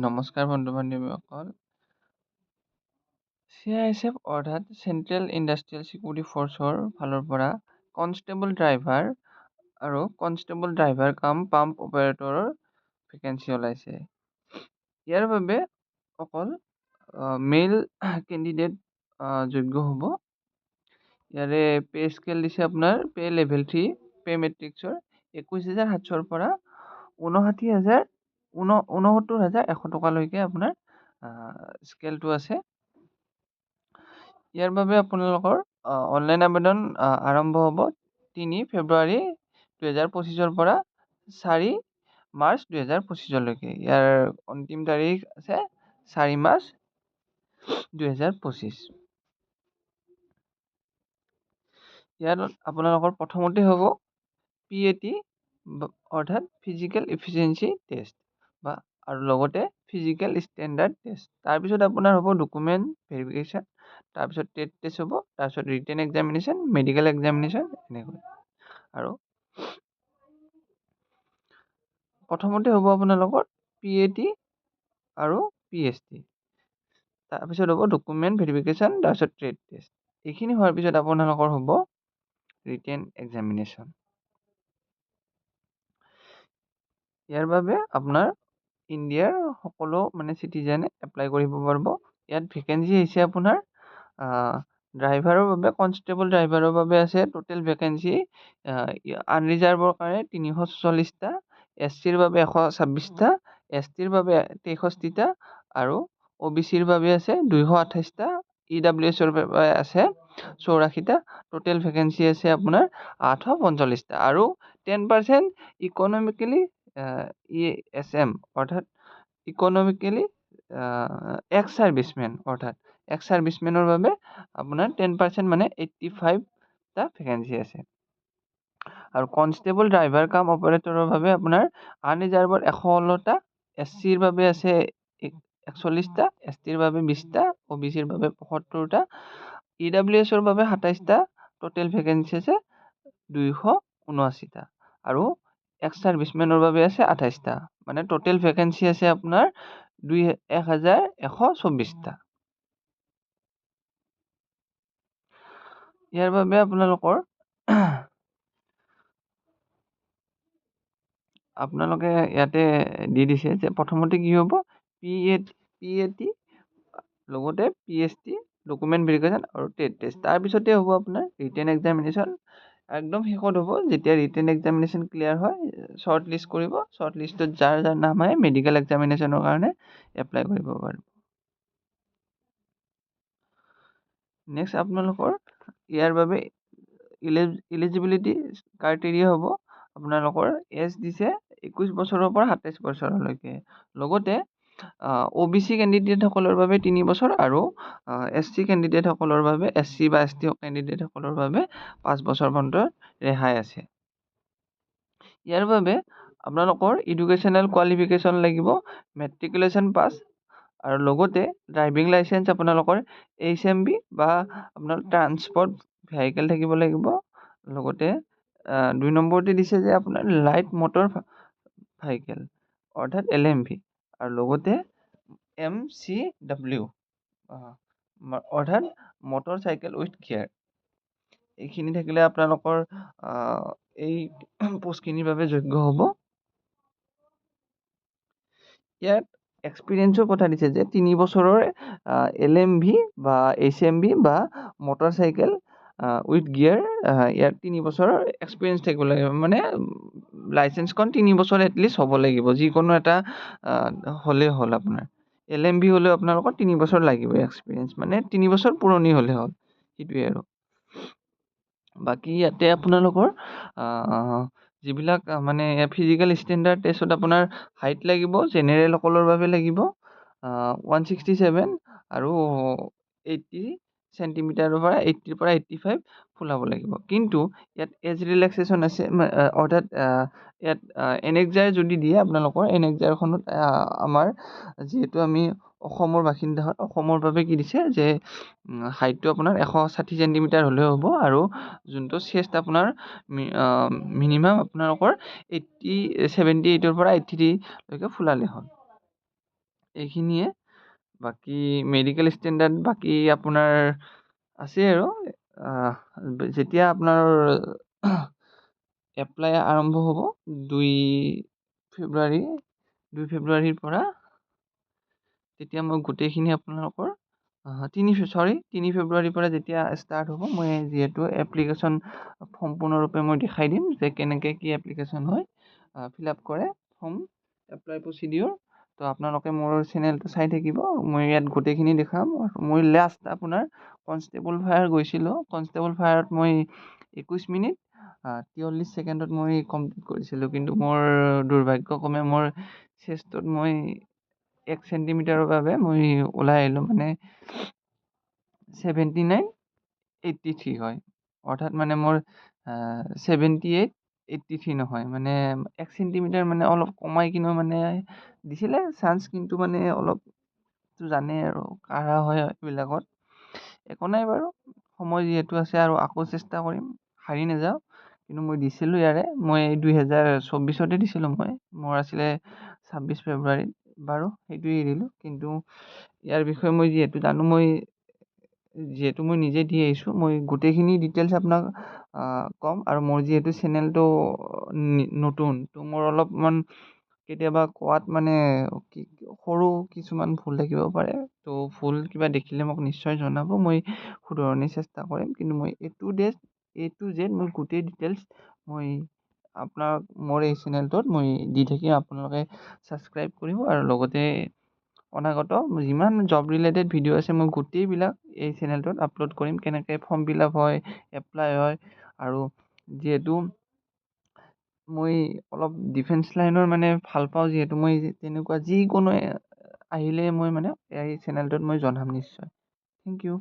নমস্কাৰ বন্ধু বান্ধৱীসকল। CISF অৰ্থাৎ চেণ্ট্ৰেল ইণ্ডাষ্ট্ৰিয়েল ছিকিউৰিটি ফ'ৰ্চৰ ফালৰ পৰা কনষ্টেবল ড্ৰাইভাৰ আৰু কনষ্টেবল ড্ৰাইভাৰ কাম পাম্প অপাৰেটৰৰ ভেকেঞ্চি ওলাইছে। ইয়াৰ বাবে অকল মেইল কেণ্ডিডেট যোগ্য হ'ব। ইয়াৰে পে স্কেল দিছে আপোনাৰ পে লেভেল 3 পে মেট্ৰিক্সৰ 21,700 পৰা 69,100 টকালৈকে আপোনাৰ স্কেলটো আছে। ইয়াৰ বাবে আপোনালোকৰ অনলাইন আবেদন আৰম্ভ হ'ব 3 ফেব্ৰুৱাৰী 2025 পৰা 4 মাৰ্চ 2025 ইয়াৰ অন্তিম তাৰিখ আছে 4 মাৰ্চ 2025। ইয়াত আপোনালোকৰ প্ৰথমতে হ'ব PAT অৰ্থাৎ ফিজিকেল এফিচিয়েঞ্চি টেষ্ট বা আৰু লগতে ফিজিকেল ষ্টেণ্ডাৰ্ড টেষ্ট। তাৰপিছত আপোনাৰ হ'ব ডকুমেণ্ট ভেৰিফিকেশ্যন, তাৰপিছত টেষ্ট হ'ব, তাৰপিছত ৰিটেন এক্সামিনেশ্যন, মেডিকেল এক্সামিনেশ্যন এনেকৈ। আৰু প্ৰথমতে হ'ব আপোনালোকৰ PAT আৰু PST, তাৰপিছত হ'ব ডকুমেণ্ট ভেৰিফিকেশ্যন, তাৰপিছত ট্ৰেড টেষ্ট। এইখিনি হোৱাৰ পিছত আপোনালোকৰ হ'ব ৰিটেন এক্সামিনেশ্যন। ইয়াৰ বাবে আপোনাৰ ইণ্ডিয়াৰ সকলো চিটিজেনে এপ্লাই কৰিব পাৰিব। ইয়াত ভেকেঞ্চি আহিছে আপোনাৰ ড্ৰাইভাৰৰ বাবে, কনষ্টেবল ড্ৰাইভাৰৰ বাবে আছে টোটেল ভেকেঞ্চি আনৰিজাৰ্ভৰ কাৰণে 344টা, SCৰ বাবে 126টা, STৰ বাবে 63টা আৰু OBCৰ বাবে আছে 228টা, EWSৰ বাবে আছে 84টা। টোটেল ভেকেঞ্চি আছে আপোনাৰ 845টা আৰু 10% ইকনমিকেলি ESM অৰ্থাৎ ইকনমিকেলি এক্স ছাৰ্ভিচমেন অৰ্থাৎ এক্স ছাৰ্ভিচমেনৰ বাবে আপোনাৰ 10% 85টা ভেকেঞ্চি আছে। আৰু কনষ্টেবল ড্ৰাইভাৰ কাম অপাৰেটৰৰ বাবে আপোনাৰ আনৰিজাৰ্ভৰ 116টা, SCৰ বাবে আছে 41টা, STৰ বাবে 20টা, OBCৰ বাবে 75টা, EWSৰ বাবে 27টা। টোটেল ভেকেঞ্চি আছে 279টা আৰু এক্স ছাৰ্ভিচমেনৰ বাবে আছে 28টা। টোটেল ভেকেঞ্চি আছে আপোনাৰ 1,124টা। ইয়াৰ বাবে আপোনালোকে ইয়াতে দি দিছে যে প্ৰথমতে কি হ'ব PAT লগতে PST, ডকুমেণ্ট ভেৰিফিকেশ্যন আৰু ট্ৰেড টেষ্ট। তাৰপিছতে হ'ব আপোনাৰ ৰিটেন এক্সামিনেশ্যন। একদম শেষত হ'ব যেতিয়া ৰিটেন এক্সামিনেশ্যন ক্লিয়াৰ হয়, শ্বৰ্ট লিষ্ট কৰিব। শ্বৰ্ট লিষ্টত যাৰ যাৰ নাম আহে মেডিকেল এক্সামিনেশ্যনৰ কাৰণে এপ্লাই কৰিব পাৰিব। নেক্সট আপোনালোকৰ ইয়াৰ বাবে ইলিজিবিলিটি ক্ৰাইটেৰিয়া হ'ব আপোনালোকৰ এজ দিছে 21 বছৰৰ পৰা 27 বছৰলৈকে। লগতে OBC কেণ্ডিডেটসকলৰ বাবে 3 বছৰ আৰু SC কেণ্ডিডেটসকলৰ বাবে SC বা ST কেণ্ডিডেটসকলৰ বাবে 5 বছৰ পৰ্যন্ত ৰেহাই আছে। ইয়াৰ বাবে আপোনালোকৰ এডুকেশ্যনেল কোৱালিফিকেশ্যন লাগিব, মেট্ৰিকুলেশ্যন পাছ আৰু লগতে ড্ৰাইভিং লাইচেঞ্চ আপোনালোকৰ HMV বা আপোনাৰ ট্ৰান্সপৰ্ট ভেহিকেল থাকিব লাগিব। লগতে 2 নম্বৰতে দিছে যে আপোনাৰ লাইট মটৰ ভেহিকেল অৰ্থাৎ LMV আৰু লগতে MCW অৰ্থাৎ মটৰ চাইকেল উইথ গিয়াৰ। এইখিনি থাকিলে আপোনালোকৰ এই পোষ্টখিনিৰ বাবে যোগ্য হ'ব। ইয়াত এক্সপিৰিয়েঞ্চৰ কথা দিছে যে 3 বছৰৰ LMV বা HMV বা মটৰ চাইকেল উইথ গিয়াৰ, ইয়াত 3 বছৰৰ এক্সপিৰিয়েঞ্চ থাকিব লাগিব। লাইচেঞ্চখন 3 বছৰ এটলিষ্ট হ'ব লাগিব, যিকোনো এটা হ'লেই হ'ল। আপোনাৰ LMV হ'লেও আপোনালোকৰ 3 বছৰ লাগিব এক্সপিৰিয়েঞ্চ, 3 বছৰ পুৰণি হ'লে হ'ল, সেইটোৱে আৰু। বাকী ইয়াতে আপোনালোকৰ যিবিলাক ফিজিকেল ষ্টেণ্ডাৰ্ড টেষ্টত আপোনাৰ হাইট লাগিব, জেনেৰেলসকলৰ বাবে লাগিব 167 আৰু 80 চেণ্টিমিটাৰৰ পৰা 80ৰ পৰা 85 ফুল হ'ব লাগিব। কিন্তু ইয়াত এজ ৰিলেক্সেশ্যন আছে, অৰ্থাৎ ইয়াত এনেক্সাৰ যদি দিয়ে আপোনালোকৰ এনেক্সাৰখনত আমাৰ যিহেতু আমি অসমৰ বাসিন্দা হয়, অসমৰ বাবে কি দিছে যে হাইটটো আপোনাৰ 160 চেণ্টিমিটাৰ হ'লেও হ'ব আৰু যোনটো চেষ্ট আপোনাৰ মিনিমাম আপোনালোকৰ 78ৰ পৰা 83লৈকে ফুলালে হ'ল। এইখিনিয়ে। বাকী মেডিকেল ষ্টেণ্ডাৰ্ড বাকী আপোনাৰ আছে আৰু যেতিয়া আপোনাৰ এপ্লাই আৰম্ভ হ'ব 2 ফেব্ৰুৱাৰী 2 ফেব্ৰুৱাৰীৰ পৰা, তেতিয়া মই গোটেইখিনি আপোনালোকৰ 3 ফেব্ৰুৱাৰীৰ পৰা যেতিয়া ষ্টাৰ্ট হ'ব, মই যিহেতু এপ্লিকেশ্যন সম্পূৰ্ণৰূপে মই দেখাই দিম যে কেনেকৈ কি এপ্লিকেশ্যন হয়, ফিল আপ কৰে ফৰ্ম এপ্লাই প্ৰচিডিঅ'ৰ। তো আপোনালোকে মোৰ চেনেলটো চাই থাকিব, মই ইয়াত গোটেইখিনি দেখাম। মই লাষ্ট আপোনাৰ কনষ্টেবল ফায়াৰ গৈছিলোঁ। কনষ্টেবল ফায়াৰত মই 21 মিনিট 43 ছেকেণ্ডত মই কমপ্লিট কৰিছিলোঁ, কিন্তু মোৰ দুৰ্ভাগ্যক্ৰমে মোৰ চেষ্টত মই 1 চেণ্টিমিটাৰৰ বাবে মই ওলাই আহিলোঁ, মানে 7983 হয়, অৰ্থাৎ মানে মোৰ 7883 নহয়, মানে 1 চেণ্টিমিটাৰ মানে অলপ কমাই কিনেও মানে দিছিলে চান্স, কিন্তু মানে অলপ জানে আৰু কাঢ়া হয় এইবিলাকত। একো নাই বাৰু, সময় যিহেতু আছে আৰু আকৌ চেষ্টা কৰিম, হাৰি নাযাওঁ। কিন্তু মই দিছিলোঁ ইয়াৰে, মই 2024 দিছিলোঁ, মোৰ আছিলে 26 ফেব্ৰুৱাৰীত, বাৰু সেইটোৱে এৰিলোঁ। কিন্তু ইয়াৰ বিষয়ে মই যিহেতু মই নিজে দি আহিছোঁ, মই গোটেইখিনি ডিটেইলছ আপোনাক ক'ম। আৰু মোৰ যিহেতু চেনেলটো নতুন, তো মোৰ অলপমান কেতিয়াবা কোৱাত মানে সৰু কিছুমান ভুল থাকিব পাৰে। তো ভুল কিবা দেখিলে মোক নিশ্চয় জনাব, মই শুধৰণিৰ চেষ্টা কৰিম। কিন্তু মই A to Z মই গোটেই ডিটেইলছ মই আপোনাক মোৰ এই চেনেলটোত মই দি থাকিম। আপোনালোকে ছাবস্ক্ৰাইব কৰিব, আৰু লগতে অনাগত যিমান জব ৰিলেটেড ভিডিঅ' আছে মই গোটেইবিলাক এই চেনেলটোত আপলোড কৰিম, কেনেকৈ ফৰ্ম ফিল আপ হয়, এপ্লাই হয়। আৰু যিহেতু মই অলপ ডিফেন্স লাইনৰ মানে ভাল পাওঁ, যিহেতু মই তেনেকুৱা যিকোনো আহিলে মই মানে এই চেনেলটোত মই জনাম নিশ্চয়। Thank U.